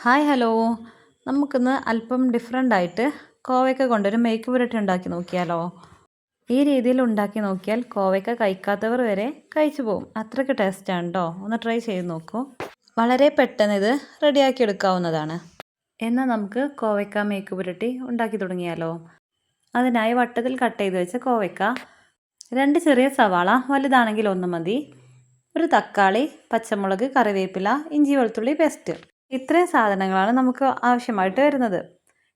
Hi hello. നമുക്കിന്ന് അല്പം different ആയിട്ട് കോവയ്ക്ക കൊണ്ടൊരു മെഴുക്ക് പുരട്ടി ഉണ്ടാക്കി നോക്കിയാലോ? ഈ രീതിയിൽ ഉണ്ടാക്കി നോക്കിയാൽ കോവയ്ക്ക കഴിക്കാത്തവർ വരെ കഴിച്ചു പോകും. അത്രയ്ക്ക് ടേസ്റ്റാണ് കേട്ടോ. ഒന്ന് ട്രൈ ചെയ്ത് നോക്കൂ. വളരെ പെട്ടെന്ന് ഇത് റെഡിയാക്കി എടുക്കാവുന്നതാണ്. എന്നാൽ നമുക്ക് കോവയ്ക്ക മെഴുക്ക് പുരട്ടി ഉണ്ടാക്കി തുടങ്ങിയാലോ? അതിനായി വട്ടത്തിൽ കട്ട് ചെയ്ത് വെച്ച കോവയ്ക്ക, 2 ചെറിയ സവാള, വലുതാണെങ്കിൽ 1 മതി, ഒരു തക്കാളി, പച്ചമുളക്, കറിവേപ്പില, ഇഞ്ചി വെളുത്തുള്ളി പേസ്റ്റ്. ഇത്രയും സാധനങ്ങളാണ് നമുക്ക് ആവശ്യമായിട്ട് വരുന്നത്.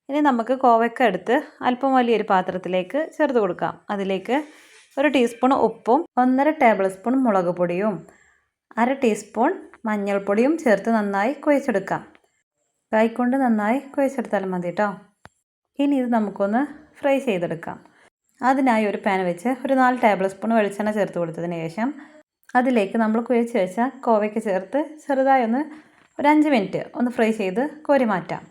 ഇനി നമുക്ക് കോവയ്ക്ക എടുത്ത് അല്പം വലിയൊരു പാത്രത്തിലേക്ക് ചേർത്ത് കൊടുക്കാം. അതിലേക്ക് 1 ടീസ്പൂൺ ഉപ്പും 1.5 ടേബിൾ സ്പൂൺ മുളക് പൊടിയും 1/2 ടീസ്പൂൺ മഞ്ഞൾപ്പൊടിയും ചേർത്ത് നന്നായി കുഴച്ചെടുക്കാം. കൈകൊണ്ട് നന്നായി കുഴച്ചെടുത്താലും മതി കേട്ടോ. ഇനി ഇത് നമുക്കൊന്ന് ഫ്രൈ ചെയ്തെടുക്കാം. അതിനായി ഒരു പാൻ വെച്ച് ഒരു 4 ടേബിൾ സ്പൂൺ വെളിച്ചെണ്ണ ചേർത്ത് കൊടുത്തതിന് ശേഷം അതിലേക്ക് നമ്മൾ കുഴച്ച് വെച്ച കോവയ്ക്ക ചേർത്ത് ചെറുതായി ഒരു 5 മിനിറ്റ് ഒന്ന് ഫ്രൈ ചെയ്ത് കോരി മാറ്റാം.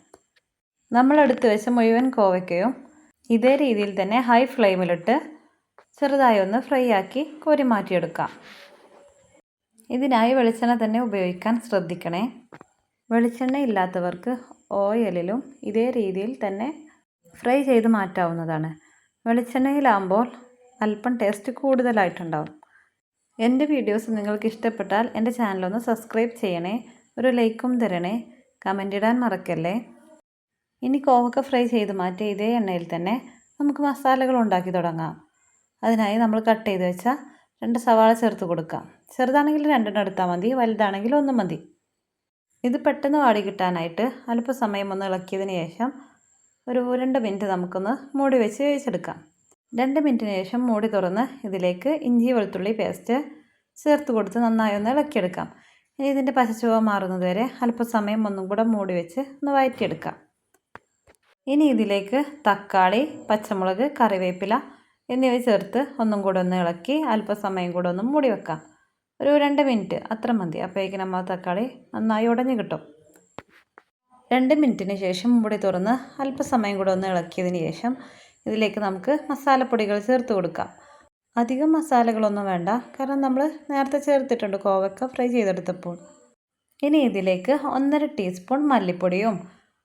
നമ്മൾ എടുത്ത് വെച്ച മുഴുവൻ കോവയ്ക്കയും ഇതേ രീതിയിൽ തന്നെ ഹൈ ഫ്ലെയിമിലിട്ട് ചെറുതായി ഒന്ന് ഫ്രൈ ആക്കി കോരി മാറ്റിയെടുക്കാം. ഇതിനായി വെളിച്ചെണ്ണ തന്നെ ഉപയോഗിക്കാൻ ശ്രദ്ധിക്കണേ. വെളിച്ചെണ്ണ ഇല്ലാത്തവർക്ക് ഓയിലിലും ഇതേ രീതിയിൽ തന്നെ ഫ്രൈ ചെയ്ത് മാറ്റാവുന്നതാണ്. വെളിച്ചെണ്ണയിലാകുമ്പോൾ അല്പം ടേസ്റ്റ് കൂടുതലായിട്ടുണ്ടാവും. എൻ്റെ വീഡിയോസ് നിങ്ങൾക്ക് ഇഷ്ടപ്പെട്ടാൽ എൻ്റെ ചാനലൊന്ന് സബ്സ്ക്രൈബ് ചെയ്യണേ, ഒരു ലൈക്കും തരണേ, കമൻ്റ് ഇടാൻ മറക്കല്ലേ. ഇനി കോവക്ക ഫ്രൈ ചെയ്ത് മാറ്റിയ ഇതേ എണ്ണയിൽ തന്നെ നമുക്ക് മസാലകൾ ഉണ്ടാക്കി തുടങ്ങാം. അതിനായി നമ്മൾ കട്ട് ചെയ്ത് വെച്ച 2 സവാള ചേർത്ത് കൊടുക്കാം. ചെറുതാണെങ്കിൽ 2 എടുത്താൽ മതി, വലുതാണെങ്കിൽ 1 മതി. ഇത് പെട്ടെന്ന് വാടി കിട്ടാനായിട്ട് അല്പസമയം ഒന്ന് ഇളക്കിയതിന് ശേഷം ഒരു 2 മിനിറ്റ് നമുക്കൊന്ന് മൂടി വെച്ച് വേവിച്ചെടുക്കാം. 2 മിനിറ്റിന് ശേഷം മൂടി തുറന്ന് ഇതിലേക്ക് ഇഞ്ചി വെളുത്തുള്ളി പേസ്റ്റ് ചേർത്ത് കൊടുത്ത് നന്നായി ഒന്ന് ഇളക്കിയെടുക്കാം. ഇനി ഇതിൻ്റെ പച്ചച്ചുവ മാറുന്നത് വരെ അല്പസമയം ഒന്നും കൂടെ മൂടി വെച്ച് ഒന്ന് വഴറ്റിയെടുക്കാം. ഇനി ഇതിലേക്ക് തക്കാളി, പച്ചമുളക്, കറിവേപ്പില എന്നിവ ചേർത്ത് ഒന്നും കൂടെ ഒന്ന് ഇളക്കി അല്പസമയം കൂടെ ഒന്ന് മൂടി വെക്കാം. ഒരു 2 മിനിറ്റ് അത്ര മതി. അപ്പോഴേക്കും നമ്മൾ തക്കാളി നന്നായി ഉടഞ്ഞു കിട്ടും. 2 മിനിറ്റിന് ശേഷം മൂടി തുറന്ന് അല്പസമയം കൂടെ ഒന്ന് ഇളക്കിയതിന് ശേഷം ഇതിലേക്ക് നമുക്ക് മസാലപ്പൊടികൾ ചേർത്ത് കൊടുക്കാം. അധികം മസാലകളൊന്നും വേണ്ട, കാരണം നമ്മൾ നേരത്തെ ചേർത്തിട്ടുണ്ട് കോവക്ക ഫ്രൈ ചെയ്തെടുത്തപ്പോൾ. ഇനി ഇതിലേക്ക് 1.5 ടീസ്പൂൺ മല്ലിപ്പൊടിയും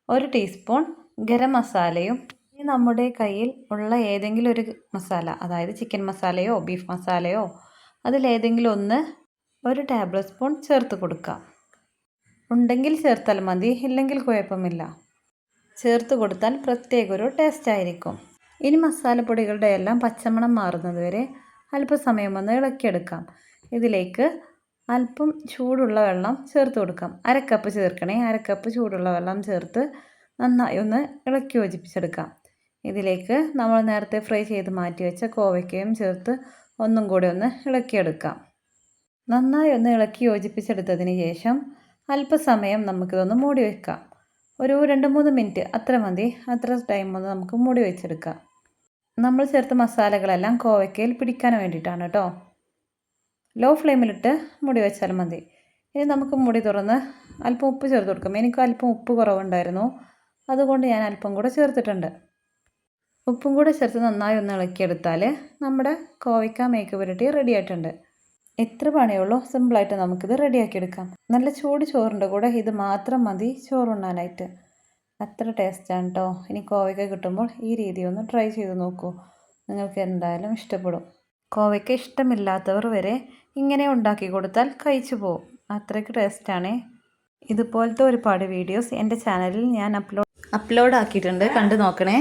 1 ടീസ്പൂൺ ഗരം മസാലയും ഇനി നമ്മുടെ കയ്യിൽ ഉള്ള ഏതെങ്കിലും ഒരു മസാല, അതായത് ചിക്കൻ മസാലയോ ബീഫ് മസാലയോ അതിലേതെങ്കിലും ഒന്ന് 1 ടേബിൾ സ്പൂൺ ചേർത്ത് കൊടുക്കാം. ഉണ്ടെങ്കിൽ ചേർത്താൽ മതി, ഇല്ലെങ്കിൽ കുഴപ്പമില്ല. ചേർത്ത് കൊടുത്താൽ പ്രത്യേക ഒരു ടേസ്റ്റ് ആയിരിക്കും. ഇനി മസാലപ്പൊടികളുടെ എല്ലാം പച്ചമണം മാറുന്നത് വരെ അല്പസമയം ഒന്ന് ഇളക്കിയെടുക്കാം. ഇതിലേക്ക് അല്പം ചൂടുള്ള വെള്ളം ചേർത്ത് കൊടുക്കാം. 1/2 കപ്പ് ചേർക്കണേ. 1/2 കപ്പ് ചൂടുള്ള വെള്ളം ചേർത്ത് നന്നായി ഒന്ന് ഇളക്കി യോജിപ്പിച്ചെടുക്കാം. ഇതിലേക്ക് നമ്മൾ നേരത്തെ ഫ്രൈ ചെയ്ത് മാറ്റി വെച്ച കോവയ്ക്കയും ചേർത്ത് ഒന്നും കൂടി ഒന്ന് ഇളക്കിയെടുക്കാം. നന്നായി ഒന്ന് ഇളക്കി യോജിപ്പിച്ചെടുത്തതിന് ശേഷം അല്പസമയം നമുക്കിതൊന്ന് മൂടി വയ്ക്കാം. ഒരു 2-3 മിനിറ്റ് അത്ര മതി. അത്ര ടൈം ഒന്ന് നമുക്ക് മൂടി വെച്ചെടുക്കാം. നമ്മൾ ചേർത്ത മസാലകളെല്ലാം കോവയ്ക്കയിൽ പിടിക്കാൻ വേണ്ടിയിട്ടാണ് കേട്ടോ. ലോ ഫ്ലെയിമിലിട്ട് മൂടി വെച്ചാൽ മതി. ഇനി നമുക്ക് മൂടി തുറന്ന് അല്പം ഉപ്പ് ചേർത്ത് കൊടുക്കാം. എനിക്ക് അല്പം ഉപ്പ് കുറവുണ്ടായിരുന്നു, അതുകൊണ്ട് ഞാൻ അല്പം കൂടെ ചേർത്തിട്ടുണ്ട്. ഉപ്പും കൂടെ ചേർത്ത് നന്നായി ഒന്ന് ഇളക്കിയെടുത്താൽ നമ്മുടെ കോവയ്ക്ക മെഴുക്ക് പുരട്ടി റെഡി ആയിട്ടുണ്ട്. എത്ര പണിയുള്ളൂ, സിമ്പിളായിട്ട് നമുക്കിത് റെഡിയാക്കിയെടുക്കാം. നല്ല ചൂട് ചോറിൻ്റെ കൂടെ ഇത് മാത്രം മതി ചോറുണ്ണാനായിട്ട്. അത്ര ടേസ്റ്റാണ് കേട്ടോ. ഇനി കോവയ്ക്ക കിട്ടുമ്പോൾ ഈ രീതി ഒന്ന് ട്രൈ ചെയ്ത് നോക്കൂ, നിങ്ങൾക്ക് എന്തായാലും ഇഷ്ടപ്പെടും. കോവയ്ക്ക ഇഷ്ടമില്ലാത്തവർ വരെ ഇങ്ങനെ ഉണ്ടാക്കി കൊടുത്താൽ കഴിച്ചു പോകും. അത്രയ്ക്ക് ടേസ്റ്റാണ്. ഇതുപോലത്തെ ഒരുപാട് വീഡിയോസ് എൻ്റെ ചാനലിൽ ഞാൻ അപ്ലോഡ് ആക്കിയിട്ടുണ്ട്, കണ്ടു നോക്കണേ.